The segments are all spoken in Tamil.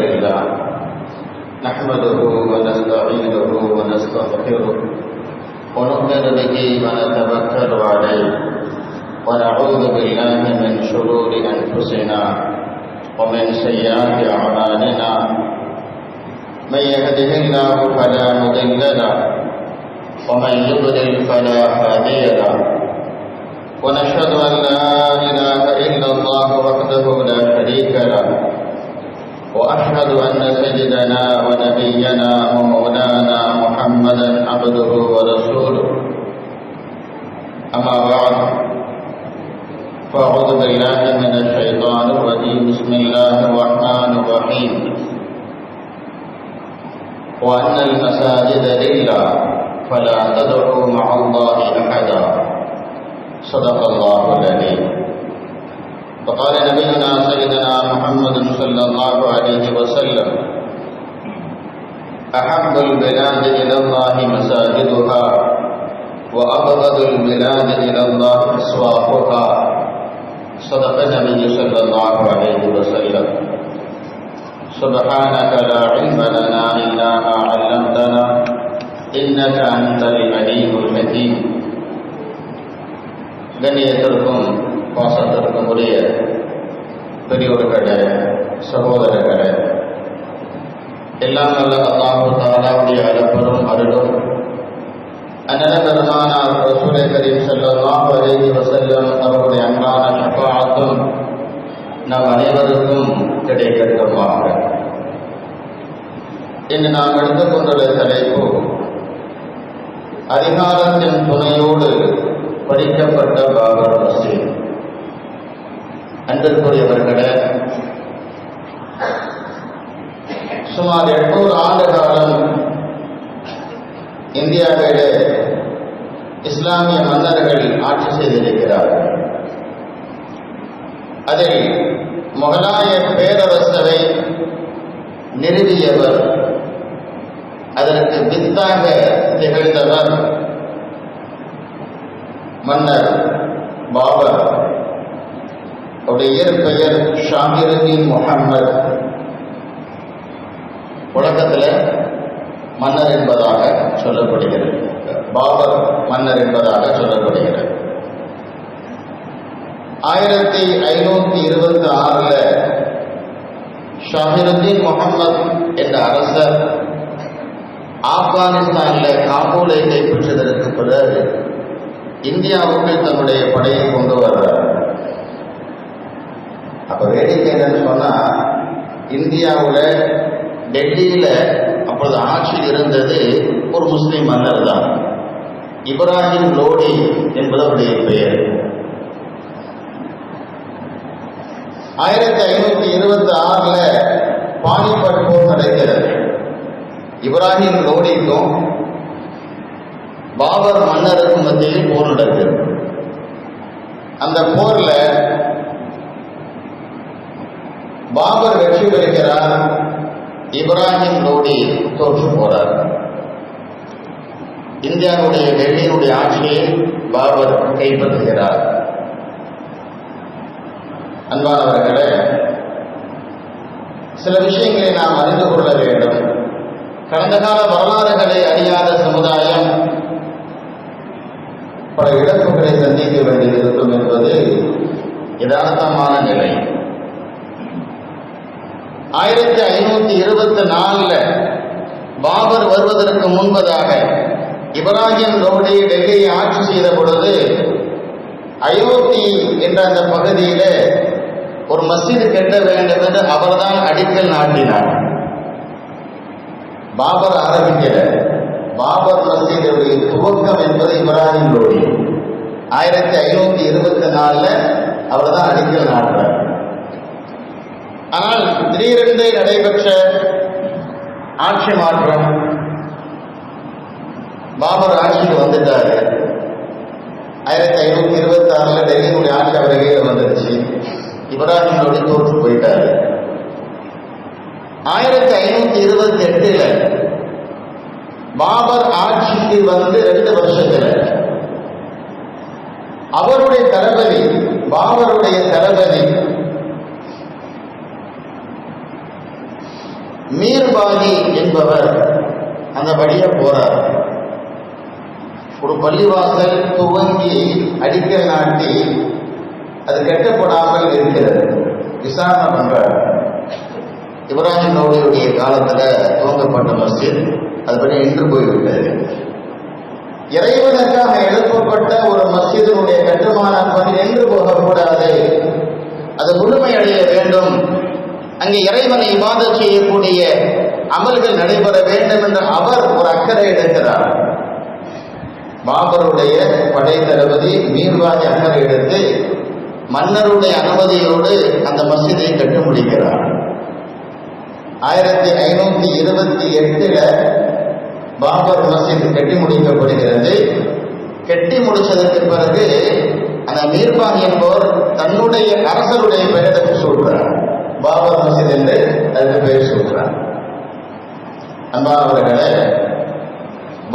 لله نحمده ونستعينه ونستغفره ونؤمن به ونتوكل عليه ونعوذ بالله من شرور أنفسنا ومن سيئات أعمالنا من يهده الله فلا مضل له ومن يضلل فلا هادي له ونشهد أن لا إله إلا الله وحده لا شريك له وأشهد أن سيدنا ونبينا ومولانا محمدا عبده ورسوله أما بعد فأعوذ بالله من الشيطان الرجيم بسم الله الرحمن الرحيم وأن المساجد لله فلا تدعوا مع الله أحدا صدق الله العظيم وقال نبينا سيدنا محمد صلى الله عليه وسلم أحب البلاد إلى الله مساجدها وأبغض البلاد إلى الله أسواقها صدق النبي صلى الله عليه وسلم سبحانك لا علم لنا إلا ما علمتنا إنك أنت العليم الحكيم கண்ணியத்திற்கும் பாசத்திற்கும் உரிய பெரியோர்களே சகோதரர்களே, எல்லாம் நல்ல அல்லாஹு தஆலாவுடைய அளப்பெரும் அருளும் அன்னல பெருமானார் ரசூல் கரீம் ஸல்லல்லாஹு அலைஹி வஸல்லம் அவருடைய அன்பான ஷஃபாஅத்தும் நம் அனைவருக்கும் கிடைக்கட்டுமாக. இன்று நாம் எடுத்துக்கொண்டுள்ள தலைப்பு அதிகாரத்தின் துணையோடு படிக்கப்பட்ட பாபர் மஸ்ஜித். அன்பிற்குரியவர்களே, சுமார் 800 ஆண்டு காலம் இந்தியாவிலே இஸ்லாமிய மன்னர்கள் ஆட்சி செய்திருக்கிறார்கள். அதில் முகலாய பேரரசரை நிறுவியவர், அதற்கு வித்தாக திகழ்ந்தவர் மன்னர் பாபர். அவருடைய இயற்பெயர் ஷாகிருதீன் முஹம்மது. உலகத்தில் மன்னர் என்பதாக சொல்லப்படுகிறது, பாபர் மன்னர் என்பதாக சொல்லப்படுகிறது. 1526 ஷாகிருதீன் முஹம்மது என்ற அரசர் ஆப்கானிஸ்தானில் காபூலை கைப்பற்றியதற்கு பிறகு இந்தியாவுக்கு தன்னுடைய படையை கொண்டு வர்றார். அப்ப வேடிக்கை என்னன்னு சொன்னா, இந்தியாவில் டெல்லியில அப்பொழுது ஆட்சி இருந்தது ஒரு முஸ்லிம் மன்னர் தான், இப்ராஹிம் லோடி என்பது அவருடைய பெயர். 1526 பானிபட் போர் நடக்கிறது. இப்ராஹிம் லோடிக்கும் பாபர் மன்னருக்கும் மத்தியில் போர் நடக்கிறது. அந்த போர்ல பாபர் வெற்றி பெறுகிறார், இப்ராஹிம் லோடி தோற்று போறார். இந்தியாவுடைய டெல்லியினுடைய ஆட்சியை பாபர் கைப்பற்றுகிறார். அன்பானவர்களே, சில விஷயங்களை நாம் அறிந்து கொள்ள வேண்டும். கடந்த கால வரலாறுகளை அறியாத சமுதாயம் பல இழப்புகளை சந்திக்க வேண்டியிருக்கும் என்பது யதார்த்தமான நிலை. 1524 பாபர் வருவதற்கு முன்பதாக இப்ராஹிம் லோடி டெல்லியை ஆட்சி செய்த பொழுது அயோத்தி என்ற அந்த பகுதியில் ஒரு மஸ்ஜித் கட்ட வேண்டும் என்று அவர்தான் அடிக்கல் நாட்டினார். பாபர் ஆரம்பிக்கிற பாபர் மஸ்ஜிதுடைய துவக்கம் என்பது இப்ராஹிம் லோடி. 1524 அவர் தான் அடிக்கல் நாட்டுறார். ஆனால் திடீரென்று நடைபெற்ற ஆட்சி மாற்றம், பாபர் ஆட்சிக்கு வந்துட்டாரு. 1526 டெல்லியினுடைய ஆட்சி அவர் கையில் வந்துருச்சு. இப்ராஹிம் லோடி தோற்று போயிட்டாரு. 1528 பாபர் ஆட்சிக்கு வந்து 2 வருஷத்துல அவருடைய தளபதி, பாபருடைய தளபதி மீர்பாகி என்பவர் அந்த வழியை போறார். ஒரு பள்ளிவாசல் துவங்கி அடிக்கல் நாட்டி அது கட்டப்படாமல் இருக்கிறது. விசாரணை பண்றார். இப்ராஹிம் லோடியுடைய காலத்தில் துவங்கப்பட்ட மஸ்ஜித் அதுபடி நின்று போய்விட்டது. இறைவனுக்காக எழுப்பப்பட்ட ஒரு மஸ்ஜிதினுடைய கட்டுமான பணி நின்று போகக்கூடாது, அது முழுமையடைய வேண்டும். அங்கே இறைவனை இபாதத் செய்யக்கூடிய அமல்கள் நடைபெற வேண்டும் என்று அவர் ஒரு அக்கறை எடுக்கிறார். பாபருடைய படை தளபதி மீர்பாகி அக்கறை எடுத்து மன்னருடைய அனுமதியோடு அந்த மஸ்ஜிதை கட்டி முடிக்கிறார். 1528 பாபர் மஸ்ஜித் கட்டி முடிக்கப்படுகிறது. கட்டி முடிச்சதற்கு பிறகு அந்த மீர்பாகி என்பவர் தன்னுடைய அரசருடைய பெயரை சொல்றார். பாபர் மஸ்ஜித் என்று அதுக்கு பெயர் சொல்றார். அன்பானவர்களே,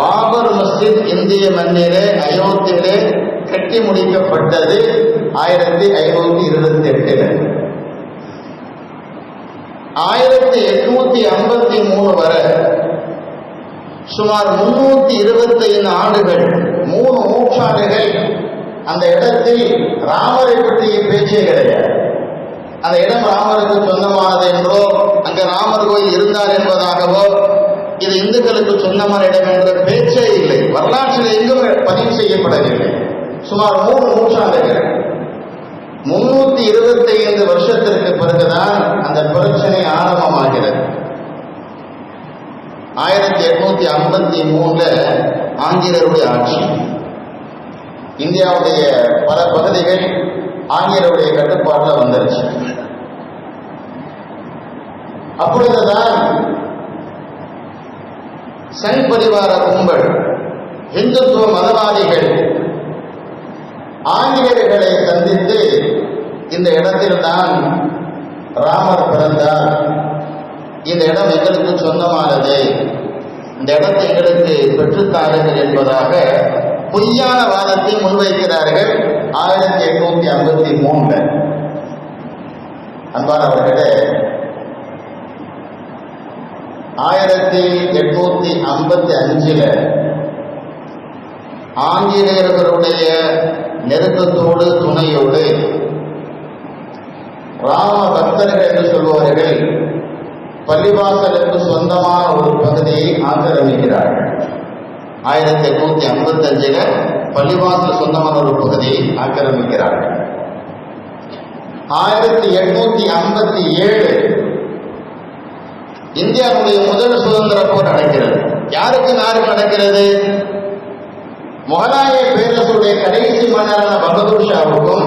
பாபர் மஸ்ஜித் இந்திய மண்ணிலே அயோத்தியிலே கட்டி முடிக்கப்பட்டது 1528. 1853 வரை சுமார் 325 ஆண்டுகள், 3 நூற்றாண்டுகள் அந்த இடத்தில் ராமரை பற்றிய பேச்சே கிடையாது. அந்த இடம் ராமருக்கு சொந்தமானது என்றோ அங்க ராமர் கோயில் இருந்தார் என்பதாகவோ இது இந்துக்களுக்கு சொந்தமான இடம் என்ற பேச்சே இல்லை. வரலாற்றில் எங்கும் பதிவு செய்யப்படவில்லை. சுமார் 3 நூற்றாண்டுகள், 325 வருஷத்திற்கு பிறகுதான் அந்த பிரச்சனை ஆரம்பமாகிறது. 1853 ஆங்கிலேயருடைய ஆட்சி. இந்தியாவுடைய பல பகுதிகள் ஆங்கிலேயருடைய கட்டுப்பாட்டில் வந்துருச்சு. அப்பொழுதுதான் சங் பரிவார கும்பல், இந்துத்துவ மதவாதிகள் ஆங்கிலேயர்களை சந்தித்து இந்த இடத்தில்தான் ராமர் பிறந்தார், இந்த இடம் எங்களுக்கு சொந்தமானது, இந்த இடத்தை எங்களுக்கு பெற்றுத்தாருங்கள் என்பதாக பொய்யான வாதத்தை முன்வைக்கிறார்கள். 1853 அன்பானவர்களே, 1855 ஆங்கிலேயர்களுடைய நெருக்கத்தோடு துணையோடு ராம பக்தர்கள் என்று சொல்பவர்கள் பள்ளிவாசலுக்கு சொந்தமான ஒரு பகுதியை ஆக்கிரமிக்கிறார்கள். 1855 பள்ளிவாசல் சொந்தமான ஒரு பகுதியை ஆக்கிரமிக்கிறார்கள். 1857 இந்தியாவுடைய முதல் சுதந்திர போர் நடக்கிறது. யாருக்கு நடக்கிறது? முகலாய பேரரசுடைய கடைசி மன்னரான பகதூர் ஷாவுக்கும்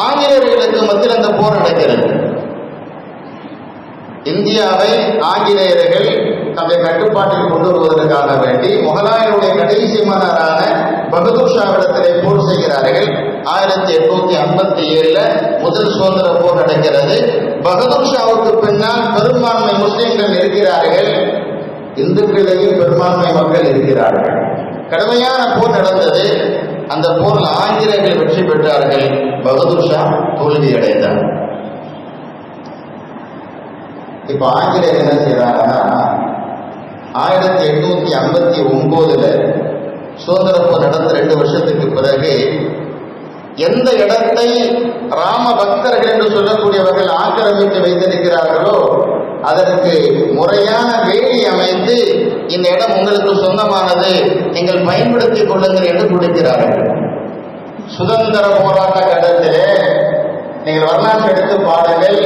ஆங்கிலேயர்களுக்கு மத்தியில் அந்த போர் நடக்கிறது. இந்தியாவை ஆங்கிலேயர்கள் தம்முடைய கட்டுப்பாட்டில் கொண்டு வருவதற்காக வேண்டி முகலாயருடைய கடைசி மன்னரான பகதூர் ஷாவிடத்திலே போர் செய்கிறார்கள். 1857 முதல் சுதந்திர போர் நடக்கிறது. பகதூர் ஷாவுக்கு பின்னால் பெரும்பான்மை முஸ்லிம்கள் இருக்கிறார்கள், இந்துக்களையும் பெரும்பான்மை மக்கள் இருக்கிறார்கள். கடுமையான போர் நடந்தது. அந்த போரில் ஆங்கிலேயர்கள் வெற்றி பெற்றார்கள், பகதூர் ஷா தோல்வி அடைந்தார். இப்ப ஆங்கிலேயர் என்ன செய்யறாங்கன்னா 1859 சுதந்திர போர் நடந்த 2 வருஷத்துக்கு பிறகு எந்த இடத்தை ராம பக்தர்கள் என்று சொல்லக்கூடியவர்கள் ஆக்கிரமித்து வைத்திருக்கிறார்களோ அதற்கு முறையான வேலி அமைத்து இந்த இடம் உங்களுக்கு சொந்தமானது, நீங்கள் பயன்படுத்திக் கொள்ளுங்கள் என்று கொடுக்கிறார்கள். சுதந்திர போராட்ட கட்டத்திலே நீங்கள் வரலாற்று எடுத்து பாருங்கள்.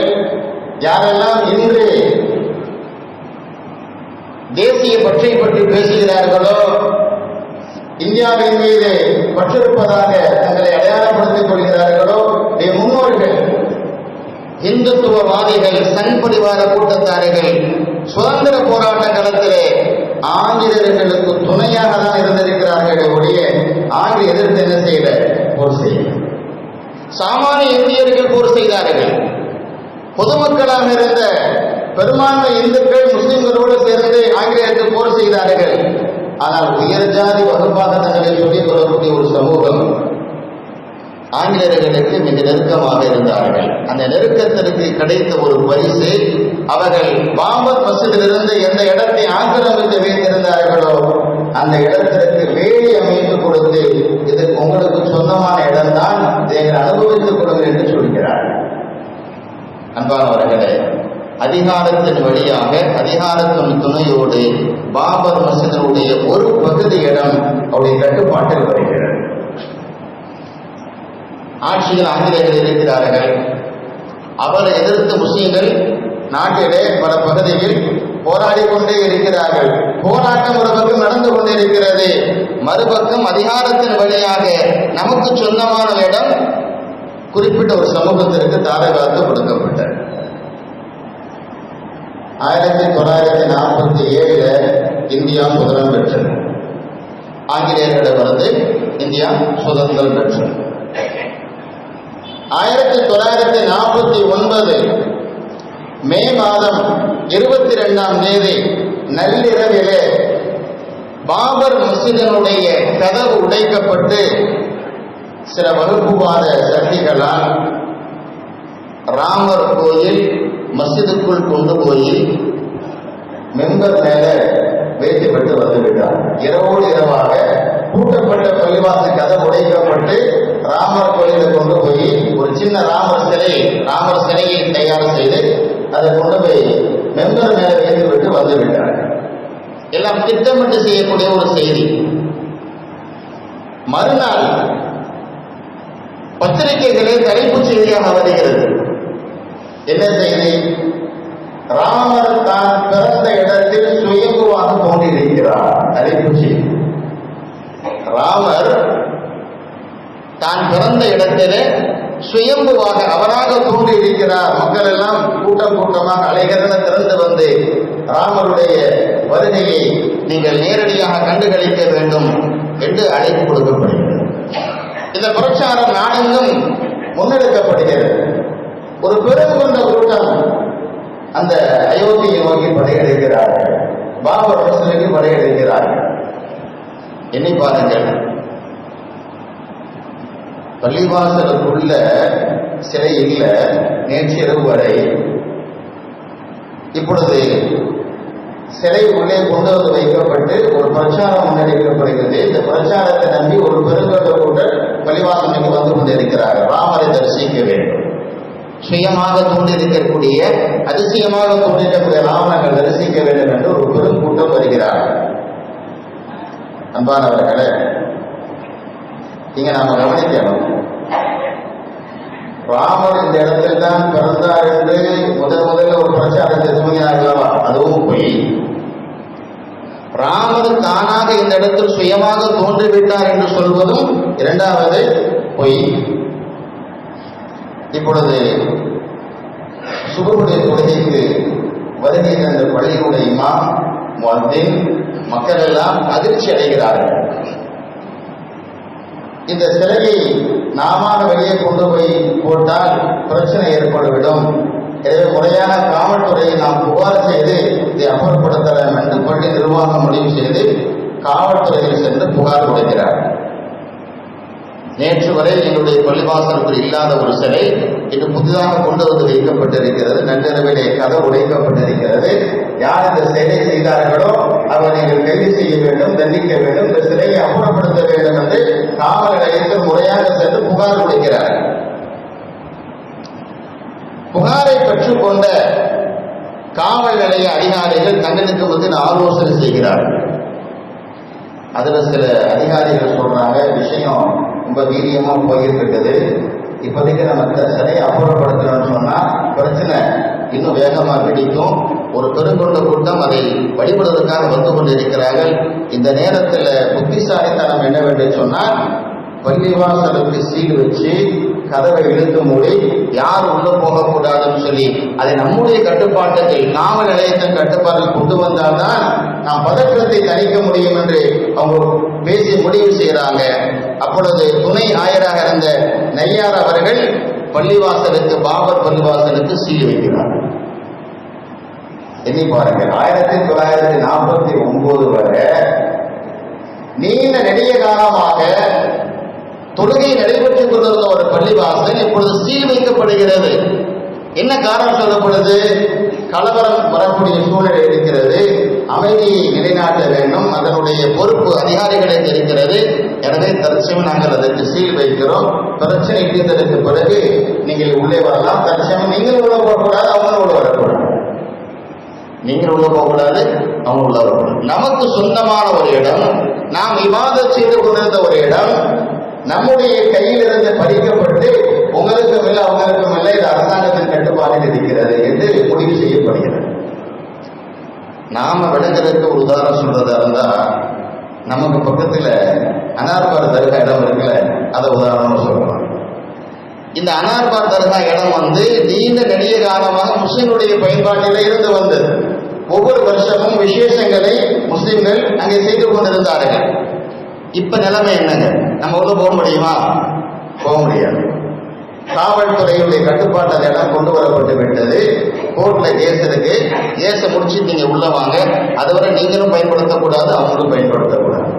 யாரெல்லாம் இன்று தேசிய பற்றை பற்றி பேசுகிறார்களோ, இந்தியாவின் மீது பற்றிருப்பதாக தங்களை அடையாளப்படுத்திக் கொள்கிறார்களோ, முன்னோர்கள் இந்துத்துவவாதிகள், சங் பரிவார கூட்டத்தாரிகள் சுதந்திர போராட்ட காலத்திலே ஆங்கிலேயர்களுக்கு துணையாக தான் இருந்திருக்கிறார்கள் ஒழிய ஆங்கில எதிர்த்து என்ன செய்யல, போர் செய்ய. சாமானிய இந்தியர்கள் போர் செய்தார்கள். பொதுமக்களாக இருந்த பெரும்பான்மை இந்துக்கள் முஸ்லிம்களோடு சேர்ந்து ஆங்கிலேயர்கள் போர் செய்தார்கள். ஆனால் உயர் ஜாதி வகுப்பாக தங்களை சொல்லிக் கொள்ளக்கூடிய ஒரு சமூகம் ஆங்கிலேயர்களுக்கு மிக நெருக்கமாக இருந்தார்கள். அந்த நெருக்கத்திற்கு கிடைத்த ஒரு பரிசு அவர்கள் பாபர் மஸ்ஜிதிலிருந்து எந்த இடத்தை ஆக்கிரமித்து வைத்திருந்தார்களோ அந்த இடத்திற்கு வேலி அமைத்து கொடுத்து இது உங்களுக்கு சொந்தமான இடம்தான், இதை அனுபவித்துக் கொடுங்கள் என்று சொல்கிறார். அன்பானவர்களே, அதிகாரத்தின் வழியாக அதிகாரத்தின் துணையோடு பாபர் மஸ்ஜிதினுடைய ஒரு பகுதி இடம் அவருடைய கட்டுப்பாட்டில் வருகிறது. ஆட்சியில் ஆங்கிலேயர்கள் இருக்கிறார்கள். அவரை எதிர்த்து முஸ்லிம்கள் நாட்டிலே பல பகுதியில் போராடி கொண்டே இருக்கிறார்கள். போராட்டம் ஒரு பக்கம் நடந்து கொண்டே இருக்கிறது, மறுபக்கம் அதிகாரத்தின் வழியாக நமக்கு சொந்தமான இடம் குறிப்பிட்ட ஒரு சமூகத்திற்கு தாரகாத்து கொடுக்கப்பட்டது. 1947 இந்தியா சுதந்திரம் பெற்றது. ஆங்கிலேயர்களிடமிருந்து இந்தியா சுதந்திரம் பெற்றது. 1949 மே மாதம் 22ஆம் தேதி நள்ளிரவிலே பாபர் மஸ்ஜிதினுடைய கதவு உடைக்கப்பட்டு சில வகுப்புவாத சக்திகளால் ராமர் கோயில் மஸ்ஜிதுக்குள் கொண்டு போய் மெம்பர் மேல வைத்துவிட்டு வந்துவிட்டார். இரவோடு இரவாக பூட்டப்பட்ட பள்ளிவாசல் கதவு உடைக்கப்பட்டு ராமர் கோயிலுக்கு கொண்டு போய் ஒரு சின்ன ராமர் சிலையை தயார் செய்து அதை கொண்டு போய் மெம்பர் மேல வைத்துவிட்டு வந்துவிட்டார். எல்லாம் திட்டமிட்டு செய்யக்கூடிய ஒரு செய்தி. மறுநாள் பத்திரிகைகளில் தலைப்புச் செய்தியாக வருகிறது. என்ன செய்தி? ராமர் தான் பிறந்த இடத்தில் சுயம்புவாக தோன்றியிருக்கிறார். தலைப்புச் செய்தி. ராமர் தான் பிறந்த இடத்திலே சுயம்புவாக அவராக தோன்றியிருக்கிறார். மக்கள் எல்லாம் கூட்டம் கூட்டமாக அலைகடல திறந்து வந்து ராமருடைய வருகையை நீங்கள் நேரடியாக கண்டுகளிக்க வேண்டும் என்று அழைப்பு கொடுக்கப்படுகிறது. இந்த பிரச்சாரம் நாடெங்கும் முன்னெடுக்கப்படுகிறது. ஒரு பெருங்கொண்ட கூட்டம் அந்த அயோத்தியை நோக்கி படையெடுக்கிறார்கள், பாபர் மஸ்ஜிதுக்கு படையெடுக்கிறார்கள். எண்ணி பாருங்கள், பள்ளிவாசலுக்குள்ள சிலை இல்ல நேற்றிரவு வரை. இப்பொழுது சிலை உள்ளே கொண்டு வந்து வைக்கப்பட்டு ஒரு பிரச்சாரம் முன்னெடுக்கப்படுகிறது. இந்த பிரச்சாரத்தை நம்பி ஒரு பெருங்கொண்ட கூட்டம் பள்ளிவாசலுக்கு வந்து கொண்டிருக்கிறார்கள். ராமரை தரிசிக்க வேண்டும், சுயமாக தோன்றியிருக்கக்கூடிய அதிசயமாக தோன்றிருக்கக்கூடிய ராமனை தரிசிக்க வேண்டும் என்று ஒரு பெரும் கூட்டம் வருகிறார்கள். அன்பானவர்களே, இங்க நாம கவனிக்கணும், ராமர் இந்த இடத்தில் தான் பிறந்தார் என்று முதல்ல ஒரு பிரச்சாரத்தை துவங்கினார்களா, அதுவும் போய் ராமர் தானாக இந்த இடத்தில் சுயமாக தோன்றிவிட்டார் என்று சொல்வதும் இரண்டாவது பொய். இப்பொழுது சுபுடைய தொழுகைக்கு வருகை தந்த பள்ளியுடைய இமாம் முஅத்தின் மக்கள் எல்லாம் அதிர்ச்சி அடைகிறார்கள். இந்த சிலையை நாம வெளியே கொண்டு போய் போட்டால் பிரச்சனை ஏற்பட்டுவிடும், எனவே முறையான காவல்துறையை நாம் புகார் செய்து இதை அமல்படுத்தலாம் என்று பள்ளி நிர்வாகம் முடிவு செய்து காவல்துறையில் சென்று புகார் கொடுக்கிறார். நேற்று வரை எங்களுடைய பள்ளிவாசலுக்கு இல்லாத ஒரு சிலை இன்று புதிதாக கொண்டு வந்து வைக்கப்பட்டிருக்கிறது. நள்ளிரவிலே கதவு உடைக்கப்பட்டிருக்கிறது. யார் இந்த சிலை செய்தார்களோ அவர் நீங்கள் கைது செய்ய வேண்டும், தண்டிக்க வேண்டும், இந்த சிலையை அப்புறப்படுத்த வேண்டும் என்று காவல் நிலையத்தில் முறையாக சென்று புகார் கொடுக்கிறார். புகாரை பெற்றுக்கொண்ட காவல் நிலைய அதிகாரிகள் தங்களுக்கு வந்து ஆலோசனை செய்கிறார்கள். அதுல சில அதிகாரிகள் சொல்றாங்க, விஷயம் ரொம்ப வீரியமா போயிருக்கிறது, இப்போதைக்கு நம்ம சிலையை அப்புறப்படுத்தணும்னு சொன்னா பிரச்சனை இன்னும் வேகமா வெடிக்கும். ஒரு பெருங்கொண்ட கூட்டம் அதை வழிபடுவதற்காக வந்து கொண்டிருக்கிறார்கள். இந்த நேரத்தில் புத்திசாலித்தனம் என்னவென்று சொன்னால், பள்ளிவாசலுக்கு சீல் வச்சு கதவை இழுத்து மூடி யார் உள்ள போகக்கூடாதுன்னு சொல்லி அதை நம்முடைய கட்டுப்பாட்டுக்கு காவல் நிலையத்தின் கட்டுப்பாட்டில் கொண்டு வந்தால்தான் நாம் பதற்றத்தை தணிக்க முடியும் என்று அவங்க பேசி முடிவு செய்கிறாங்க. அப்பொழுது துணை ஆயராக இருந்த நையார் அவர்கள் பள்ளிவாசலுக்கு, பாபர் பள்ளிவாசலுக்கு சீல் வைக்கிறார். எண்ணி பாருங்கள், 1949 வரை நீண்ட நெடிய காலமாக தொழுகை நடைபெற்றுக் கொண்டிருந்த ஒரு பள்ளிவாசல் இப்பொழுது சீல் வைக்கப்படுகிறது. என்ன காரணம் சொல்லப்படுது? கலவரம் வரக்கூடிய சூழ்நிலை இருக்கிறது. அமைதியை நிலைநாட்ட வேண்டும், அதனுடைய பொறுப்பு அதிகாரிகளுக்கு இருக்கிறது. எனவே தற்சமயம் நாங்கள் அதற்கு சீல் வைக்கிறோம். பிரச்சனை தீர்ந்ததற்கு பிறகு நீங்கள் உள்ளே வரலாம். தற்சமயம் நீங்கள் உள்ள போகக்கூடாது, அவங்க உள்ள வரக்கூடாது. நீங்கள் உள்ள போகக்கூடாது, அவங்க உள்ள வரக்கூடாது. நமக்கு சொந்தமான ஒரு இடம், நாம் இபாதத் செய்து கொண்டிருந்த ஒரு இடம் நம்முடைய கையிலிருந்து பறிக்கப்பட்டு உங்களுக்கும் இல்லை அவங்களுக்கும் இல்லை, இது அரசாங்கத்தின் கட்டுப்பாட்டில் இருக்கிறது என்று முடிவு செய்யப்படுகிறது. நாம விளங்குறதுக்கு ஒரு உதாரணம் சொல்றதா இருந்தா, நமக்கு பக்கத்துல அனார்பார் தர்கா இடம் இருக்குல்ல, அதை உதாரணம் சொல்லலாம். இந்த அனார்பார் தர்கா இடம் நீண்ட நெடிய காலமாக முஸ்லிம்களுடைய பயன்பாட்டில் இருந்து வந்தது. ஒவ்வொரு வருஷமும் விசேஷங்களை முஸ்லிம்கள் அங்கே செய்து கொண்டிருந்தார்கள். இப்ப நிலைமை என்னங்க? நம்ம உள்ள போக முடியுமா? போக முடியாது. காவல்துறையுடைய கட்டுப்பாட்டு அந்த இடம் கொண்டு வரப்பட்டு விட்டது. கோர்ட்ல கேஸ் இருக்கு. கேஸை முடிச்சு நீங்க உள்ள வாங்க, அதுவரை நீங்களும் பயன்படுத்தக்கூடாது, அவங்களும் பயன்படுத்தக்கூடாது.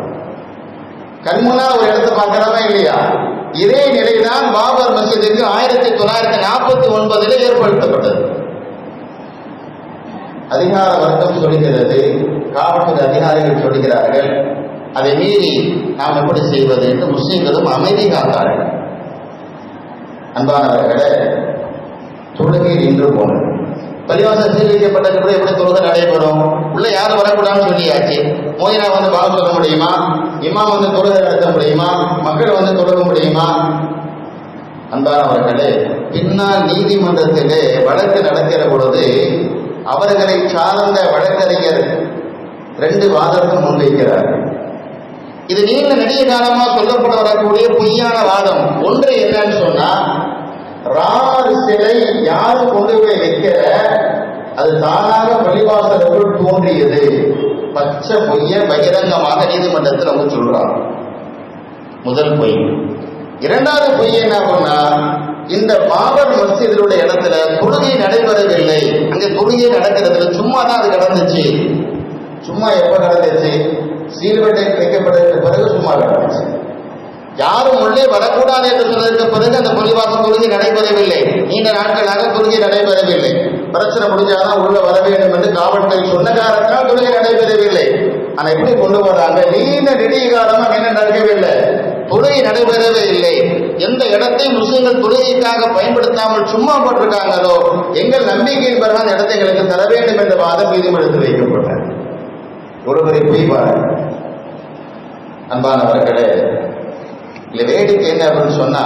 கண்முன்னா ஒரு இடத்தை பார்க்கிறதா இல்லையா? இதே நிலைதான் பாபர் மசீதுக்கு 1949 ஏற்படுத்தப்பட்டது. அதிகார வர்க்கம் சொல்கிறது, காவல்துறை அதிகாரிகள் சொல்கிறார்கள், அதை மீறி நாம் எப்படி செய்வது என்று முஸ்லிம்களும் அமைதி காத்தார்கள். அன்பானவர்களே, தொழுகை நின்று போனது. பள்ளிவாசல் சீல் வைக்கப்பட்டது எப்படி தொழுகை நடைபெறும்? உள்ள யாரும் வரக்கூடாதுன்னு சொல்லியாச்சு. மோதினா வாங்க சொல்ல முடியுமா? இமாம் தொழுகை நடத்த முடியுமா? மக்கள் தொழுக முடியுமா? அன்பானவர்களே, பின்னால் நீதிமன்றத்திலே வழக்கு நடக்கிற பொழுது அவர்களை சார்ந்த வழக்கறிஞர் 2 வாதத்தை முன்வைக்கிறார்கள். இது நீண்ட நெடிய காலமாக சொல்லப்பட வரக்கூடிய பொய்யான வாதம். ஒன்று என்னன்னு சொன்னா, ராமர் சிலை யாரும் கொண்டு போய் வைக்கிற, அது தானாக பள்ளிவாசலுக்குள் தோன்றியது. பச்சை பொய்ய பகிரங்கமாக நீதிமன்றத்தில் அவங்க சொல்றாங்க. முதல் பொய். இரண்டாவது பொய் என்ன பண்ணா, இந்த பாபர் மஸ்ஜிதுடைய இடத்துல தொழுகை நடைபெறவில்லை. அங்கே தொழுகை நடக்கிறதுல சும்மா தான் அது நடந்துச்சு. சும்மா எப்ப நடந்துச்சு? சீல்வெட்டை வைக்கப்பட்டதற்கு பிறகு சும்மா நடந்துச்சு. யாரும் உள்ளே வரக்கூடாது என்று சொன்னதற்கு பிறகு அந்த பள்ளிவாசல் தொழுகை நடைபெறவில்லை. நீண்ட நாட்களாக தொழுகை நடைபெறவில்லை. பிரச்சனை முடிஞ்சாதான் உள்ள வர வேண்டும் என்று காவல்துறை சொன்ன காரணத்தால் தொழுகை நடைபெறவில்லை. ஆனா எப்படி கொண்டு வராங்க? நீண்ட நெடிய காலமா என்ன நடக்கவில்லை, தொழுகை நடைபெறவே இல்லை. எந்த இடத்தை முஸ்லிம்கள் தொழுகைக்காக பயன்படுத்தாமல் சும்மா போட்டிருக்காங்களோ, எங்கள் நம்பிக்கையின் பிறகு அந்த இடத்தை எங்களுக்கு தர வேண்டும் என்ற வாதம் நீதிமன்றத்தில் வைக்கப்பட்டார். ஒருவரை போய் பாருங்க. அன்பானவர்களே, இல்லை வேடிக்கை என்ன அப்படின்னு சொன்னா,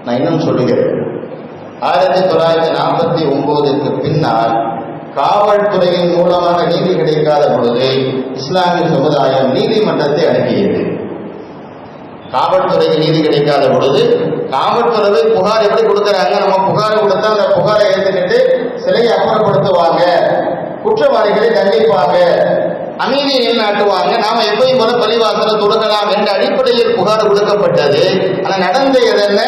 நான் இன்னும் சொல்லுகிறேன். 1949 பின்னால் காவல்துறையின் மூலமாக நீதி கிடைக்காத பொழுது இஸ்லாமிய சமுதாயம் நீதிமன்றத்தை அணுகியது. காவல்துறைக்கு நீதி கிடைக்காத பொழுது காவல்துறை புகார் எப்படி கொடுக்கறாங்க? நம்ம புகார் கொடுத்தா அந்த புகாரை ஏற்றுக்கிட்டு சிலையை அப்புறப்படுத்துவாங்க, குற்றவாளிகளை தண்டிப்பாங்க, அமைதியை நிலைநாட்டுவாங்க, நாம எப்பயும் போல பள்ளிவாசலை தொடுக்கலாம் என்ற அடிப்படையில் புகார் கொடுக்கப்பட்டது. ஆனா நடந்த என்ன?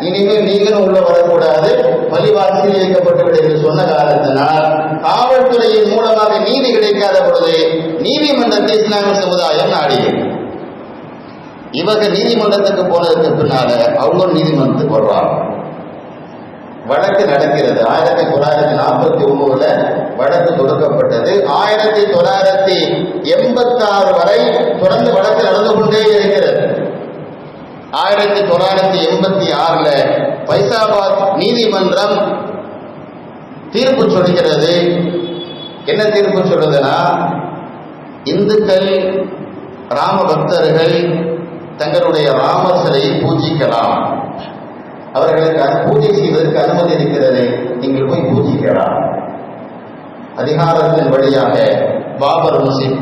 இனிமேல் நீங்களும் உள்ள வரக்கூடாது, பள்ளிவாசல் இயக்கப்பட்டு என்று சொன்ன காரணத்தினால் காவல்துறையின் மூலமாக நீதி கிடைக்காத பொழுது நீதிமன்றத்தை இஸ்லாமிய சமுதாயம் நாடியது. இவங்க நீதிமன்றத்துக்கு போனதுக்கு பின்னால அவங்க நீதிமன்றத்துக்கு வருவாங்க. வழக்கு நடக்கிறது. 1949 வழக்கு தொடுக்கப்பட்டது. 1986 வரை தொடர்ந்து வழக்கு நடந்து கொண்டே இருக்கிறது. 1986 பைசாபாத் நீதிமன்றம் தீர்ப்பு சொல்கிறது. என்ன தீர்ப்பு சொல்றதுன்னா, இந்துக்கள் ராம பக்தர்கள் தங்களுடைய ராமர் சிலையை பூஜிக்கலாம், அவர்களுக்கு பூஜை செய்வதற்கு அனுமதி இருக்கிறது, நீங்கள் போய் பூஜிக்கலாம். அதிகாரத்தின் வழியாக பாபர் மசீத்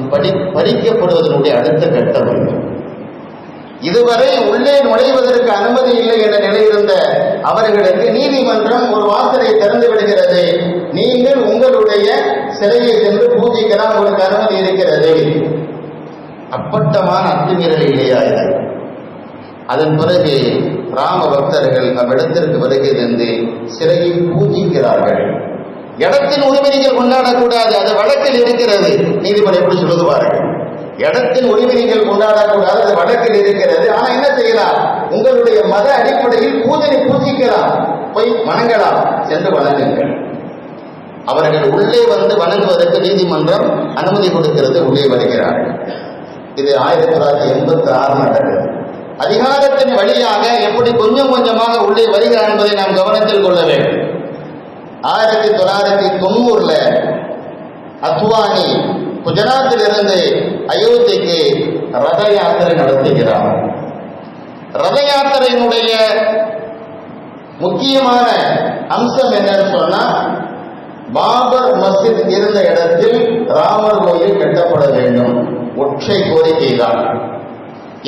பறிக்கப்படுவதனுடைய அடுத்த கட்டம். இதுவரை உள்ளே நுழைவதற்கு அனுமதி இல்லை என்ற நிலை இருந்த அவர்களுக்கு நீதிமன்றம் ஒரு வாசலை திறந்து விடுகிறது. நீங்கள் உங்களுடைய சிலையை சென்று பூஜிக்கலாம், உங்களுக்கு அனுமதி இருக்கிறது. அப்பட்டமான அத்துமீறல் இல்லையா இது? அதன் பிறகு ராம பக்தர்கள் அவ்விடத்திற்கு வருகை தந்து சிலையை பூஜிக்கிறார்கள். இடத்தின் உரிமை நீங்கள் கொண்டாடக்கூடாது, அது வழக்கில் இருக்கிறது. நீதிபதி எப்படி சொல்லுது பாருங்கள். இடத்தின் உரிமை நீங்கள் கொண்டாடக்கூடாது, அது வழக்கில் இருக்கிறது. ஆனா என்ன செய்யலாம்? உங்களுடைய மத அடிப்படையில் பூஜையை பூஜிக்கலாம், போய் வணங்கலாம், சென்று வணங்குங்கள். அவர்கள் உள்ளே வந்து வணங்குவதற்கு நீதிமன்றம் அனுமதி கொடுக்கிறது, உள்ளே வருகிறார்கள். இது 1986 நடக்குது. அதிகாரத்தின் வழியாக எப்படி கொஞ்சம் கொஞ்சமாக உள்ளே வருகிறார் என்பதை நாம் கவனத்தில் கொள்ள வேண்டும். 1990 அத்வானி குஜராத்தில் இருந்து அயோத்திக்கு ரத யாத்திரை நடத்துகிறார். ரத யாத்திரையினுடைய முக்கியமான அம்சம் என்னன்னு சொன்னா, பாபர் மஸ்ஜித் இருந்த இடத்தில் ராமர் கோயில் கட்டப்பட வேண்டும். ஒற்றை கோரிக்கை தான்.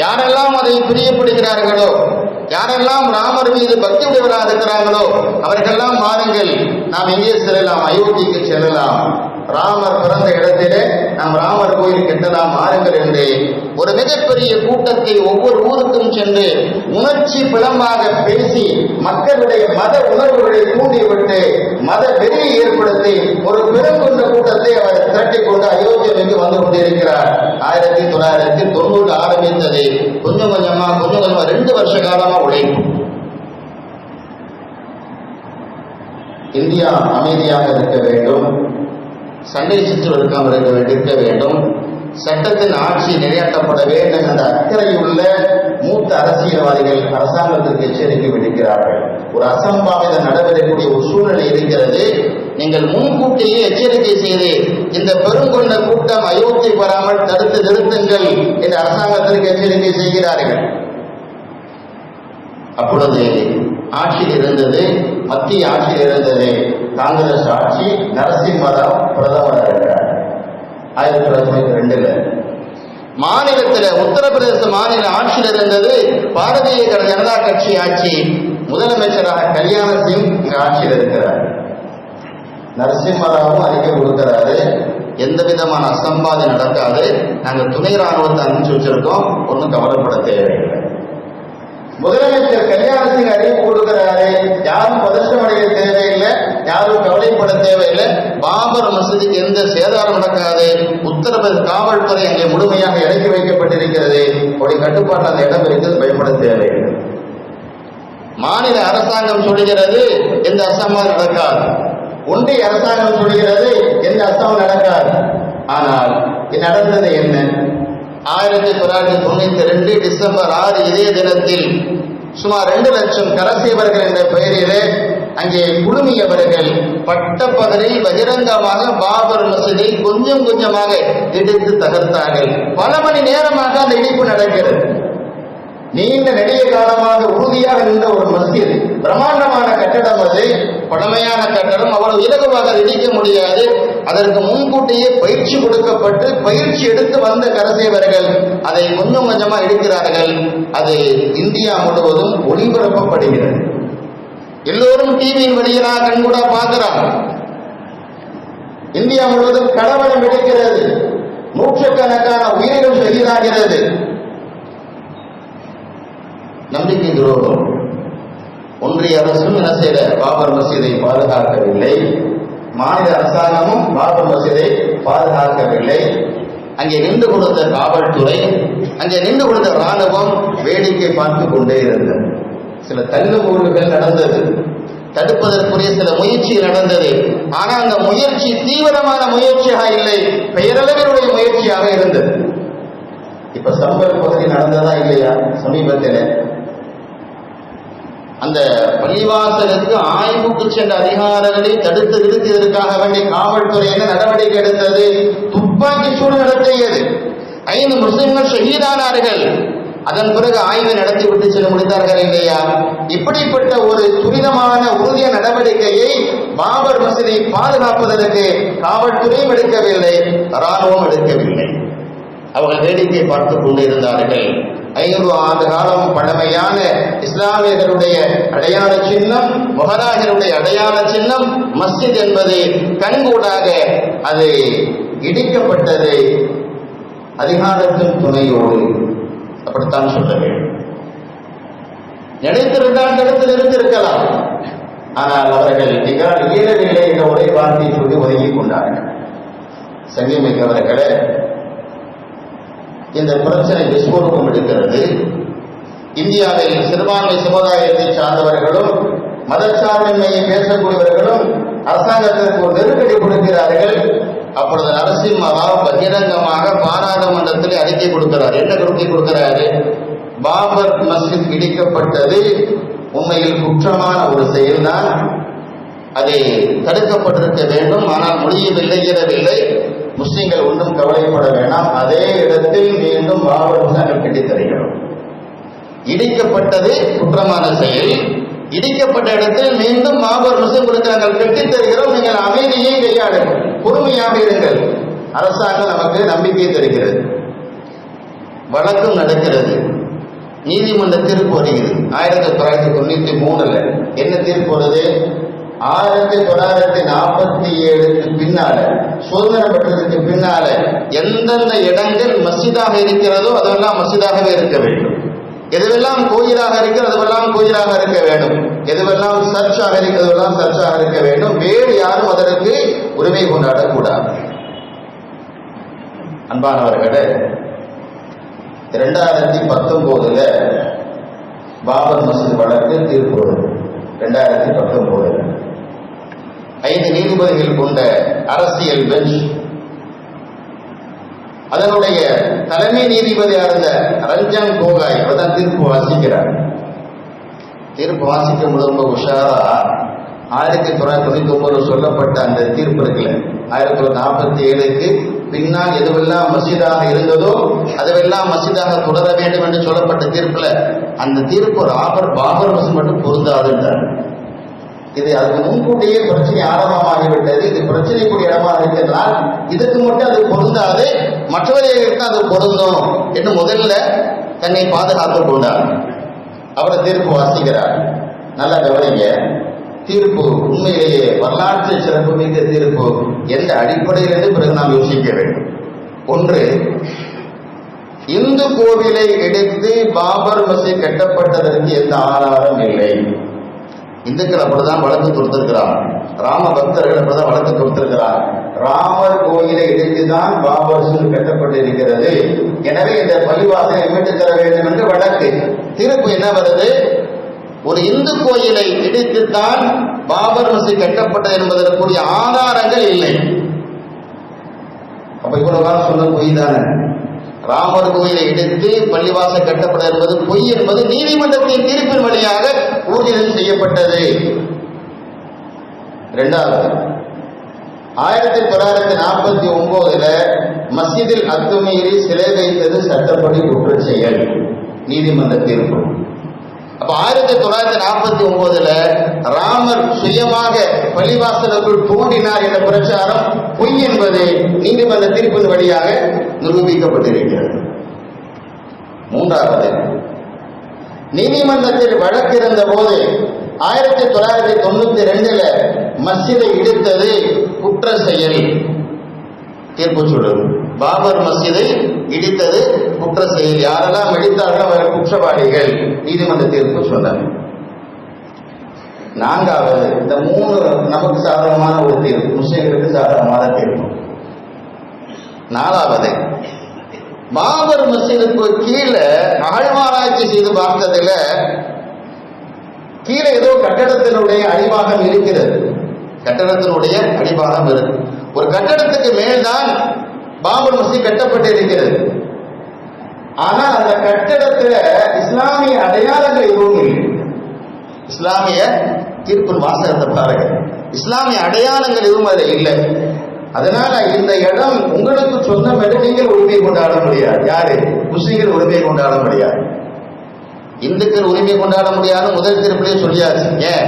யாரெல்லாம் அதை பிரியப்படுகிறார்களோ, யாரெல்லாம் ராமர் மீது பக்தி உடையவராக இருக்கிறார்களோ அவர்களெல்லாம் மாறுங்கள், நாம் எங்கே செல்லலாம், அயோத்திக்கு செல்லலாம், ராமர் பிறந்த இடத்திலே நாம் ராமர் கோயில் கட்டலாம், மாறுங்கள் என்று ஒரு மிகப்பெரிய கூட்டத்தை ஒவ்வொரு ஊருக்கும் சென்று உணர்ச்சி பிளமாக பேசி மக்களுடைய மத உணர்வுகளை தூண்டிவிட்டு மத வெறியை ஏற்படுத்தி ஒரு பெருங்கொண்ட கூட்டத்தை அவர் திரட்டிக் கொண்டு அயோத்தியாவுக்கு வந்து கொண்டிருக்கிறார். 1990 ஆரம்பித்தது. கொஞ்சம் கொஞ்சமா 2 வருஷ காலமா உழைக்கும். இந்தியா அமைதியாக இருக்க வேண்டும், சண்டை சிற்று இருக்க வேண்டும், சட்டத்தின் ஆட்சி நிலையாட்டப்பட வேண்டும் என்ற அக்கறையுள்ள மூத்த அரசியல்வாதிகள் அரசாங்கத்திற்கு எச்சரிக்கை விடுக்கிறார்கள். ஒரு அசம்பாவித நடைபெறக்கூடிய ஒரு சூழ்நிலை இருக்கிறது. நீங்கள் முன்கூட்டியே எச்சரிக்கை செய்து இந்த பெருங்கொண்ட கூட்டம் அயோத்தி வராமல் தடுத்து நிறுத்துங்கள் என்று அரசாங்கத்திற்கு எச்சரிக்கை செய்கிறார்கள். அப்பொழுது ஆட்சியில் இருந்தது, மத்திய ஆட்சியில் இருந்தது காங்கிரஸ் ஆட்சி. நரசிம்மராவ் பிரதமர் இருக்கிறார். 1992 மாநிலத்தில் உத்தரப்பிரதேச மாநில ஆட்சியில் இருந்தது பாரதிய ஜனதா கட்சி ஆட்சி. முதலமைச்சராக கல்யாண சிங் ஆட்சியில் இருக்கிறார். நரசிம்மராவும் அறிக்கை கொடுக்கிறாரு, எந்த விதமான அசம்பாதி நடக்காது, நாங்கள் துணை ராணுவத்தை அனுப்பிச்சு வச்சிருக்கோம், ஒன்றும் கவலைப்பட தேவையில்லை. முதலமைச்சர் கல்யாண சிங் அறிவிப்பு கொடுக்கிறாரு, யாரும் பதற்றமடைய தேவையில்லை, யாரும் கவலைப்பட தேவையில்லை, பாபர் மசூதிக்கு எந்த சேதாரம் நடக்காது, உத்தரப்பிரதேச காவல்துறை அங்கே முழுமையாக இறக்கி வைக்கப்பட்டிருக்கிறது, அப்படி கட்டுப்பாட்டு அந்த இடம் இருக்கிறது, பயப்பட தேவையில்லை. மாநில அரசாங்கம் சொல்லுகிறது எந்த அசம்பாவிதம் நடக்காது, ஒன்றிய அரசாங்கம் சொல்லுகிறது எந்த அசம்பாவிதம் நடக்காது. ஆனால் நடந்தது என்ன? 1992 டிசம்பர் 6 இதே தினத்தில் சுமார் 2 லட்சம் கரசேவர்கள் என்ற பெயரிலே அங்கே குழுமியவர்கள் பட்டப்பகலில் பகிரங்கமாக பாபர் மசூதியை கொஞ்சம் கொஞ்சமாக இடித்து தகர்த்தார்கள். பல மணி நேரமாக அந்த இடிப்பு நடக்கிறது. நீண்ட நெடிய காலமாக உறுதியாக நின்ற ஒரு மஸ்ஜித், பிரம்மாண்டமான கட்டடம், அது பழமையான கட்டடம், அவ்வளவு இலகுவாக இடிக்க முடியாது. அதற்கு முன்கூட்டியே பயிற்சி கொடுக்கப்பட்டு பயிற்சி எடுத்து வந்த கரசேவர்கள் அதை கொஞ்சம் கொஞ்சமா இடிக்கிறார்கள். அது இந்தியா முழுவதும் ஒளிபரப்பப்படுகிறது. எல்லோரும் டிவியின் வழியாக கண்கூடா பார்க்கிறாங்க. இந்தியா முழுவதும் கலவரம் எடுக்கிறது, நூற்றுக்கணக்கான உயிர்கள் ஷஹீதாகிறது. நம்பிக்கை துரோகம். ஒன்றிய அரசும் என்ன செய்த, பாபர் மசீதை பாதுகாக்கவில்லை, மாநில அரசாங்கமும் பாபர் மசீதை பாதுகாக்கவில்லை. அங்கே நின்று கொடுத்த காவல்துறை, அங்கே நின்று கொடுத்த ராணுவம் வேடிக்கை பார்த்து கொண்டே இருந்தது. சில தள்ளுமுள்ளுகள் நடந்தது, தடுப்பதற்குரிய சில முயற்சிகள் நடந்தது. ஆனால் அந்த முயற்சி தீவிரமான முயற்சியாக இல்லை, பெயரளவினுடைய முயற்சியாக இருந்தது. இப்ப சம்பல் பகுதி நடந்ததா இல்லையா? சமீபத்தில் அந்த பள்ளிவாசலுக்கு ஆய்வுக்கு சென்ற அதிகாரிகளை தடுத்து நிறுத்தியதற்காக வேண்டிய காவல்துறை என்ன நடவடிக்கை எடுத்தது? துப்பாக்கி சூடு நடத்தியது. 5 முஸ்லிம்கள் ஷஹீதானார்கள். அதன் பிறகு ஆய்வை நடத்திவிட்டு செல்ல முடித்தார்கள் இல்லையா? இப்படிப்பட்ட ஒரு துரிதமான உறுதிய நடவடிக்கையை பாபர் மசூதியை பாதுகாப்பதற்கு காவல்துறையும் எடுக்கவில்லை, ராணுவம் எடுக்கவில்லை. அவர்கள் வேடிக்கை பார்த்துக் கொண்டிருந்தார்கள். 500 ஆண்டு காலம் பழமையான இஸ்லாமியர்களுடைய அடையாள சின்னம், மொஹராஜருடைய அடையாள சின்னம் மஸ்ஜித் என்பது கண்கூடாக அது இடிக்கப்பட்டது அதிகாரத்தின் துணையோடு. அப்படித்தான் சொல்ல வேண்டும். நினைத்திருந்தால் தடுத்து நிறுத்திருக்கலாம். ஆனால் அவர்கள் எங்களால் இயலவில்லை என்ற ஒரே வார்த்தையை சொல்லி ஒதுங்கிக் கொண்டார்கள். சங்கிமிக்கவர்களே, இந்த பிரச்சனை விஸ்வரூபம் எடுக்கிறது. இந்தியாவில் சிறுபான்மை சமுதாயத்தை சார்ந்தவர்களும் மதச்சார்பின்மையை பேசக்கூடியவர்களும் அரசாங்கத்திற்கு ஒரு நெருக்கடி கொடுக்கிறார்கள். அப்பொழுது நரசிம்ம ராவ் பகிரங்கமாக பாராளுமன்றத்தில் அறிக்கை கொடுக்கிறார். என்ன அறிக்கை கொடுக்கிறாரு? பாபர் மஸ்ஜித் இடிக்கப்பட்டது உண்மையில் குற்றமான ஒரு செயல்தான், அதை தடுக்கப்பட்டிருக்க வேண்டும், ஆனால் முடியவில்லை, இயலவில்லை. முஸ்லிம்கள் ஒன்றும் கவலைப்பட வேண்டாம், அதே இடத்தில் மீண்டும் பாபர் மஸ்ஜித் கட்டித்தருகிறோம். இடிக்கப்பட்டது குற்றமான செயல், இடிக்கப்பட்ட இடத்தில் மீண்டும் பாபர் மஸ்ஜித் நாங்கள் கட்டித் தருகிறோம், நீங்கள் அமைதியை கையாளுங்கள், பொறுமையாக இருங்கள். அரசாங்கம் நமக்கு நம்பிக்கை தருகிறது. வழக்கம் நடக்கிறது, நீதிமன்ற தீர்ப்பு வருகிறது. 1993 என்ன தீர்ப்பு வருது? 1947 பின்னால, சுதந்திரம் பெற்றதற்கு பின்னால எந்தெந்த இடங்கள் மஸ்ஜிதாக இருக்கிறதோ அதெல்லாம் மஸ்ஜிதாகவே இருக்க வேண்டும். எதுவெல்லாம் கோயிலாக இருக்கிறது அதுவெல்லாம் கோயிலாக இருக்க வேண்டும். எதுவெல்லாம் சர்ச்சாக இருக்கிறதெல்லாம் சர்ச்சாக இருக்க வேண்டும். வேறு யாரும் அதற்கு உரிமை கொண்டாடக்கூடாது. அன்பானவர்களே, 2019 பாபர் மஸ்ஜித் வழக்கு தீர்ப்பு வரும். 2019 5 நீதிபதிகள் கொண்ட அரசியல் பெஞ்ச் அதனுடைய தலைமை நீதிபதியாக இருந்த ரஞ்சன் கோகாய் அவர்தான் தீர்ப்பு வாசிக்கிறார். தீர்ப்பு வாசிக்கும் போது ரொம்ப உஷாரா 1999 சொல்லப்பட்ட அந்த தீர்ப்பு இருக்குல்ல, 1947க்கு பின்னால் எதுவெல்லாம் மஸ்ஜிதாக இருந்ததோ அதுவெல்லாம் மஸ்ஜிதாக தொடர வேண்டும் என்று சொல்லப்பட்ட தீர்ப்புல அந்த தீர்ப்பு பாபர் மஸ்ஜித் மட்டும் பொருந்தாதுன்றார். இது அதுக்கு முன்கூட்டியே பிரச்சனை ஆரம்பமாகிவிட்டது. இது பிரச்சனைக்குரிய இடமா இருக்கிறதால் இதுக்கு மட்டும் அது பொருந்தாது, மற்றவர்களுக்கு அது பொருந்தும் என்று முதல்ல தன்னை பாதுகாத்துக் கொண்டார். அவரை தீர்ப்பு வாசிக்கிறார். நல்லா கவனிங்க, தீர்ப்பு உண்மையிலேயே வரலாற்று சிறப்பு மிக்க தீர்ப்பு. எந்த அடிப்படையில் என்று பிறகு நாம் யோசிக்க வேண்டும். ஒன்று, இந்து கோவிலை இடித்து பாபர் மஸ்ஜித் கட்டப்பட்டதற்கு எந்த ஆதாரம் இல்லை. இந்துக்கள் அப்படிதான் வழக்கு தொடுத்திருக்கிறார், ராம பக்தர்கள் அப்படிதான் வழக்கு தொடுத்திருக்கிறார். ராமர் கோயிலை இடித்துதான் பாபர் மஸ்ஜித் கட்டப்பட்டிருக்கிறது, எனவே இந்த பள்ளிவாசலை மீட்டுத் தர வேண்டும் என்று வழக்கு. தீர்ப்பு என்ன வருது? ஒரு இந்து கோயிலை இடித்துத்தான் பாபர் மஸ்ஜித் கட்டப்பட்டது என்பதற்குரிய ஆதாரங்கள் இல்லை. அப்ப இவ்வளவு காலம் சொன்ன பொய் தானே. ராமர் கோயிலை இடித்து பள்ளிவாசல் கட்டப்பட என்பது பொய் என்பது நீதிமன்றத்தின் தீர்ப்பின் வழியாக ஊர்ஜிதம் செய்யப்பட்டது. இரண்டாவது, 1949 மஸ்ஜிதில் அத்துமீறி சிலை வைத்தது சட்டப்படி குற்ற செயல், நீதிமன்ற தீர்ப்பு. அப்ப 1949 ராமர் சுயமாக பள்ளிவாசலுக்குள் தோன்றினார் என்ற பிரச்சாரம் பொய் என்பது நீதிமன்ற தீர்ப்பின் வழியாக நிரூபிக்கப்பட்டிருக்கிறது. மூன்றாவது, நீதிமன்றத்தில் வழக்கு இருந்த போது 1992 மஸ்ஜிதை இடித்தது குற்ற செயல், தீர்ப்பு சொல்லுது. பாபர் மஸ்ஜிதை இடித்தது குற்ற செயல், யாரெல்லாம் இடித்தார்கள் அவர் குற்றவாளிகள், நீதிமன்ற தீர்ப்பு சொன்னார். நான்காவது, இந்த 3 நமக்கு சாதகமான ஒரு தீர்ப்பு, முஸ்லிம்களுக்கு சாதகமான தீர்ப்பு. நாலாவது, பாபர் மஸ்ஜிதுக்கு கீழே அகழ்வாராய்ச்சி செய்து பார்த்ததில் கீழே ஏதோ கட்டடத்தினுடைய அடிபாகம் இருக்கிறது, கட்டடத்தினுடைய அடிபாகம் இருக்கு. ஒரு கட்டடத்துக்கு மேல்தான் பாபர் மஸ்ஜித் கட்டப்பட்டு இருக்கிறது. ஆனால் அந்த கட்டடத்தில் இஸ்லாமிய அடையாளங்கள் எதுவும் இல்லை. இஸ்லாமிய தீர்ப்பின் வாசகத்தை பாருங்க, இஸ்லாமிய அடையாளங்கள் எதுவும் அதில் இல்லை. அதனால இந்த இடம் உங்களுக்கு சொந்தம் என்று நீங்கள் உரிமை கொண்டாட முடியாது. யாரு? முஸ்லிம்கள் உரிமை கொண்டாட முடியாது, இந்துக்கள் உரிமை கொண்டாட முடியாது. முதல் தீர்ப்பிலே சொல்லியாச்சு. ஏன்?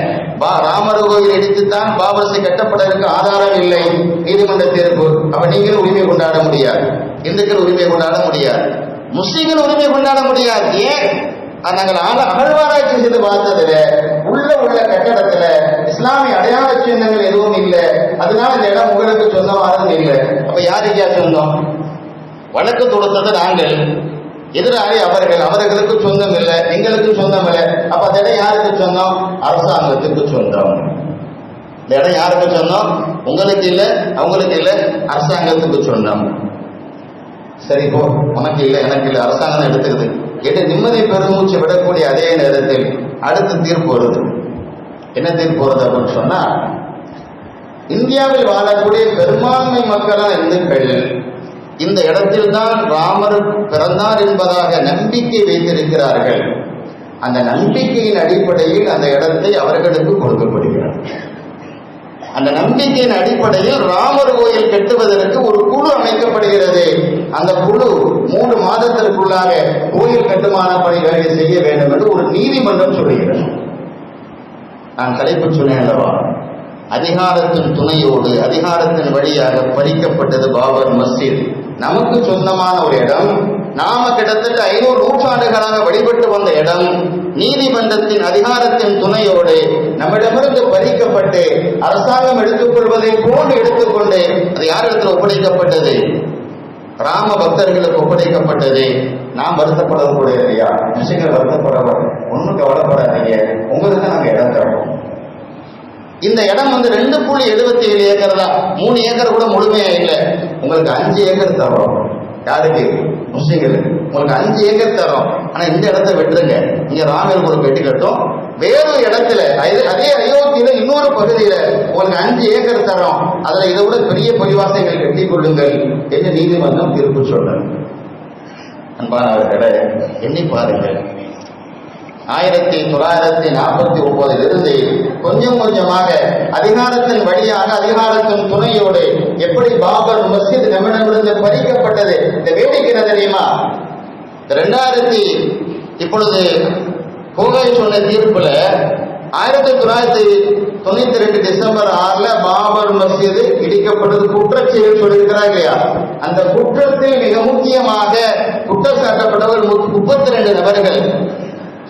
ராமர் கோயில் இடித்துத்தான் பாபர் மஸ்ஜித் கட்டப்பட்டதற்கு ஆதாரம் இல்லை, நீதிமன்ற தீர்ப்பு. அப்ப நீங்களும் உரிமை கொண்டாட முடியாது, இந்துக்கள் உரிமை கொண்டாட முடியாது, முஸ்லிம்கள் உரிமை கொண்டாட முடியாது. ஏன்? நாங்கள் அகழ்வாராய்ச்சி செய்து பார்த்ததுல உள்ள கட்டடத்துல இஸ்லாமிய அடையாள சின்னங்கள் எதுவும் இல்லை. அதனால இந்த இடம் உங்களுக்கு சொந்தமானது இல்லை. அப்ப யாருக்கு சொந்தம்? வழக்கு தொடுத்தது நாங்கள், எதிராளி அவர்கள், அவர்களுக்கு சொந்தம் இல்லை, எங்களுக்கு சொந்தம் இல்லை. அப்ப அந்த இடம் யாருக்கு சொந்தம்? அரசாங்கத்துக்கு சொந்தம். இந்த இடம் யாருக்கு சொந்தம்? உங்களுக்கு இல்லை, அவங்களுக்கு இல்லை, அரசாங்கத்துக்கு சொந்தம். சரி, போ, உனக்கு இல்லை, எனக்கு இல்லை, அரசாங்கம் தான் எடுத்துக்குது என்று நிம்மதி பெருமூச்சு விடக்கூடிய அதே நேரத்தில் அடுத்த தீர்ப்பு வருது. என்ன தீர்ப்பு வருது அப்படின்னு சொன்னா, இந்தியாவில் வாழக்கூடிய பெரும்பான்மை மக்களான இந்துக்கள் இந்த இடத்தில் தான் ராமர் பிறந்தார் என்பதாக நம்பிக்கை வைத்திருக்கிறார்கள். அந்த நம்பிக்கையின் அடிப்படையில் அந்த இடத்தை அவர்களுக்கு கொடுக்கப்படுகிறது. அந்த நம்பிக்கையின் அடிப்படையில் ராமர் கோயில் கட்டுவதற்கு ஒரு குழு அமைக்கப்படுகிறது. அந்த குழு 3 மாதத்திற்குள்ளாக கோயில் கட்டுமான பணிகளை செய்ய வேண்டும் என்று ஒரு நீதிமன்றம் சொல்லுகிறது. நான் தலைப்பு சொன்னேன் அல்லவா, அதிகாரத்தின் துணையோடு அதிகாரத்தின் வழியாக பறிக்கப்பட்டது பாபர் மஸ்ஜித். நமக்கு சொந்தமான ஒரு இடம், நாம கிட்டத்தட்ட 500 நூற்றாண்டுகளாக வழிபட்டு வந்த இடம் நீதிமன்றத்தின் அதிகாரத்தின் துணையோடு நம்மிடமிருந்து பறிக்கப்பட்டு அரசாங்கம் எடுத்துக்கொள்வதை போன்று எடுத்துக்கொண்டு அது யாரிடத்தில் ஒப்படைக்கப்பட்டது? ராம பக்தர்களுக்கு ஒப்படைக்கப்பட்டது. நாம் வருத்தப்படக்கூடிய இல்லையா? விஷயங்கள் வருத்தப்பட ஒன்றும் கவலைப்படாதீங்க, உங்களுக்கு நாங்கள் இடம் தரோம். இந்த இடம் 2.77 ஏக்கர் தான், 3 ஏக்கர் கூட முழுமையா இல்லை. உங்களுக்கு 5 ஏக்கர் தரோம். யாருக்கு? முஸ்லிம்களுக்கு. உங்களுக்கு 5 ஏக்கர் தரோம். ஆனா இந்த இடத்தை விட்டுருங்க, இங்க ராமர் கோயில் கட்டி கட்டும். வேறு இடத்துல அதே அயோத்தியில இன்னொரு பகுதியில உங்களுக்கு 5 ஏக்கர் தரோம், அதுல இதை விட பெரிய பரிவாசைகள் கட்டிக் கொள்ளுங்கள் என்று நீதிமன்றம் தீர்ப்பு சொல்றாங்க. அன்பானவர்களை எண்ணி பாருங்கள், 1949 கொஞ்சம் கொஞ்சமாக அதிகாரத்தின் வழியாக அதிகாரத்தின் துணையோடு எப்படி பாபர் மஸ்ஜித் நம்மிடமிருந்து பறிக்கப்பட்டது. இந்த வேடிக்கை என்ன தெரியுமா? 2000 இப்பொழுது கோகாய் சொன்ன தீர்ப்புல 1992 டிசம்பர் 6 பாபர் மஸ்ஜித் இடிக்கப்பட்டது குற்றச்செயல் சொல்லியிருக்கிறார் இல்லையா? அந்த குற்றத்தில் மிக முக்கியமாக குற்றம் சாட்டப்பட்டவர் 32 நபர்கள்.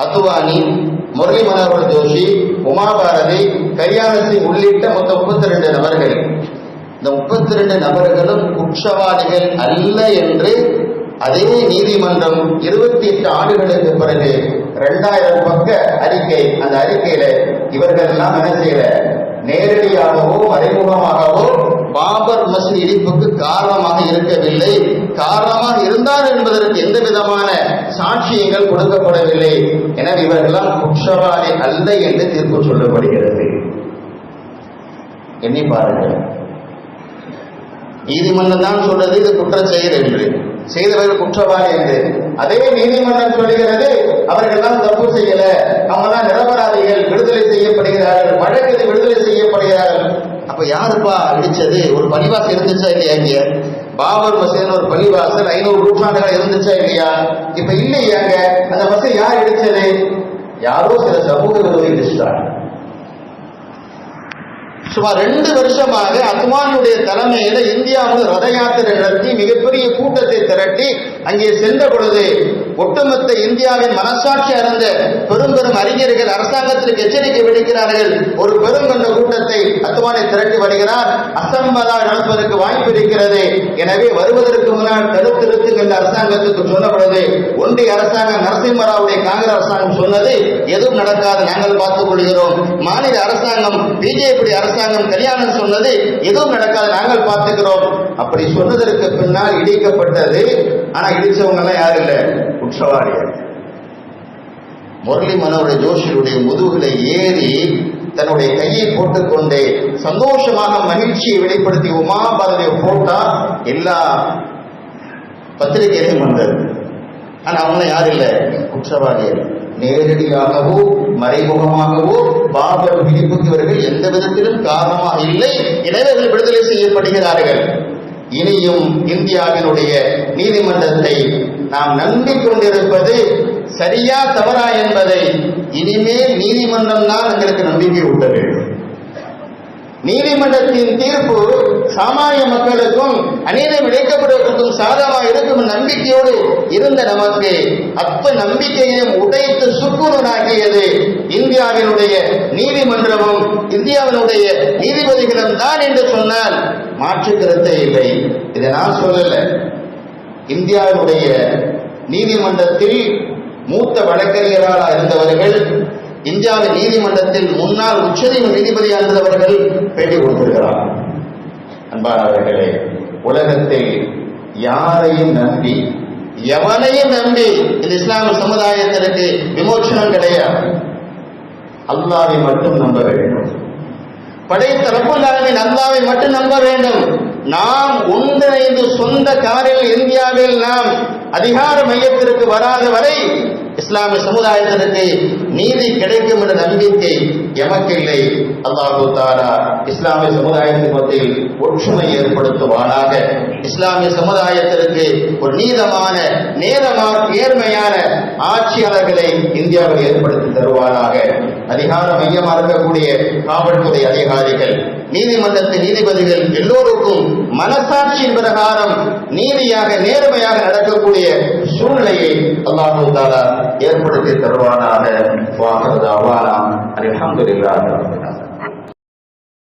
அத்துவானி, முரளி மனோகர் ஜோஷி, உமாபாரதி, கல்யாண சிங் உள்ளிட்ட மொத்தம் 32 நபர்கள். இந்த 32 நபர்களும் குற்றவாளிகள் அல்ல என்று அதே நீதிமன்றம் 28 ஆண்டுகளுக்கு பிறகு 2000 பக்க அறிக்கை, அந்த அறிக்கையில இவர்கள் எல்லாம் என்ன செய்யல, நேரடியாகவோ மறைமுகமாகவோ பாபர் மஸ்ஜித் இடிப்புக்கு காரணமாக இருக்கவில்லை, காரணமாக இருந்தார் என்பதற்கு எந்த விதமான சாட்சியங்கள் கொடுக்கப்படவில்லை. எனவே இவர்களெல்லாம் குற்றவாளி அல்ல என்று தீர்ப்பு சொல்லப்படுகிறது. எண்ணி பாருங்கள், நீதிமன்றம் தான் சொல்றது இது குற்ற செயல் என்று, செய்தவர்கள் குற்றவாளி என்று. அதே நீதிமன்றம் சொல்லுகிறது அவர்கள் தான் தப்பு செய்யல, அவங்க தான் நிரபராதிகள், விடுதலை செய்யப்படுகிறார்கள், வழக்கு விடுதலை செய்யப்படுகிறார்கள். அப்ப யாருப்பா இடிச்சது? ஒரு பள்ளிவாசல் இருந்துச்சா இல்லையா? இங்க பாபர் மஸ்ஜித் ஒரு பள்ளிவாசல் 500 நூற்றாண்டுகள் இருந்துச்சா இல்லையா? இப்ப இல்லையாங்க. அந்த மஸ்ஜித் யார் இடிச்சது? யாரோ சில சமூக விரோதி இடிச்சிட்டாங்க. சுமார் 2 வருஷமாக அத்வானியுடைய தலைமையில இந்தியாவில் ரத யாத்திரை நடத்தி மிகப்பெரிய கூட்டத்தை திரட்டி அங்கே சென்ற பொழுது ஒட்டுமொத்த இந்தியாவின் மனசாட்சி அறிந்த பெரும் பெரும் அறிஞர்கள் அரசாங்கத்திற்கு எச்சரிக்கை விடுக்கிறார்கள். ஒரு பெருங்கொண்ட கூட்டத்தை அத்வானி திரட்டி வருகிறார், அசம்பலாக நடப்பதற்கு வாய்ப்பு இருக்கிறது, எனவே வருவதற்கு முன்னால் தடுத்து நிறுத்துகின்ற அரசாங்கத்துக்கு சொன்ன பொழுது ஒன்றிய அரசாங்கம் நரசிம்மராவுடைய காங்கிரஸ் அரசாங்கம் சொன்னது எதுவும் நடக்காது, நாங்கள் பார்த்துக் கொள்கிறோம். மாநில அரசாங்கம் பிஜேபி அரசாங்கம் கல்யாணம் சொன்னது எதுவும் நடக்காது, நாங்கள் பார்த்துக்கிறோம். அப்படி சொன்னதற்கு பின்னால் இடிக்கப்பட்டது. ஆனா இடிச்சவங்க எல்லாம் யாரும் இல்ல, குற்றவாளிகள். முரளி மனோகர் ஜோஷியுடைய முதுகிலை ஏறி தன்னுடைய கையை போட்டுக்கொண்டு சந்தோஷமாக மகிழ்ச்சியை வெளிப்படுத்தி உமாபாரதியை போட்டா எல்லா பத்திரிகையிலும் வந்தது. ஆனா அவங்க யாரும் இல்ல, குற்றவாளிகள். நேரடியாகவோ மறைமுகமாகவோ பாபர் இடிப்புக்கு இவர்கள் எந்த விதத்திலும் காரணமாக இல்லை, எனவே விடுதலை செய்யப்படுகிறார்கள். இனியும் இந்தியாவினுடைய நீதிமன்றத்தை நாம் நம்பிக்கொண்டிருப்பது சரியா தவறா என்பதை இனிமேல் நீதிமன்றம் தான் எங்களுக்கு நம்பிக்கை ஊட்ட வேண்டும். நீதிமன்றத்தின் தீர்ப்பு சாமானிய மக்களுக்கும் அநீதம் இழைக்கப்படுவதற்கும் சாதகமாக இருக்கும் நம்பிக்கையோடு இருந்த நமக்கு அற்ப நம்பிக்கையையும் உடைத்து சுக்குநூறாக்கியது இந்தியாவினுடைய நீதிமன்றமும் இந்தியாவினுடைய நீதிபதிகளும் தான் என்று சொன்னால் மாற்று கருத்தே இல்லை. இதை நான் சொல்லல, இந்தியாவினுடைய நீதிமன்றத்தில் மூத்த வழக்கறிஞராக இருந்தவர்கள், இந்தியாவின் நீதிமன்றத்தில் முன்னாள் உச்சநீதிமன்ற நீதிபதியாக இருந்தவர்கள் பேட்டி கொடுத்திருக்கிறார். அன்பானவர்களே, உலகத்தில் யாரையும் நம்பி எவனையும் நம்பி இந்த இஸ்லாமிய சமுதாயத்திற்கு விமோசனம் கிடையாது. அல்லாஹ்வை மட்டும் நம்ப வேண்டும். படைத்த ரப்புல் ஆலமீன் அல்லாஹ்வை மட்டும் நம்ப வேண்டும். நாம் ஒன்றிணைந்து சொந்த காரில் இந்தியாவில் நாம் அதிகார மையத்திற்கு வராத வரை இஸ்லாமிய சமுதாயத்திற்கு நீதி கிடைக்கும் என்ற நம்பிக்கை எமக்கில்லை. அல்லாஹு தஆலா இஸ்லாமிய சமுதாயத்தின் மத்தியில் ஒற்றுமை ஏற்படுத்துவானாக. இஸ்லாமிய சமுதாயத்திற்கு ஒரு நீதமான நேர்மையான ஆட்சியாளர்களை இந்தியாவில் ஏற்படுத்தி தருவானாக. அதிகார மையமாக இருக்கக்கூடிய காவல்துறை அதிகாரிகள், நீதிமன்றத்தின் நீதிபதிகள் எல்லோருக்கும் மனசாட்சியின் பிரகாரம் நீதியாக நேர்மையாக நடக்கக்கூடிய சூழ்நிலையை அல்லாஹு தஆலா ஏற்படுத்தி தருவானாக. வாஹிரு தஅவானா அல்ஹம்துலில்லாஹி ரப்பில் ஆலமீன்.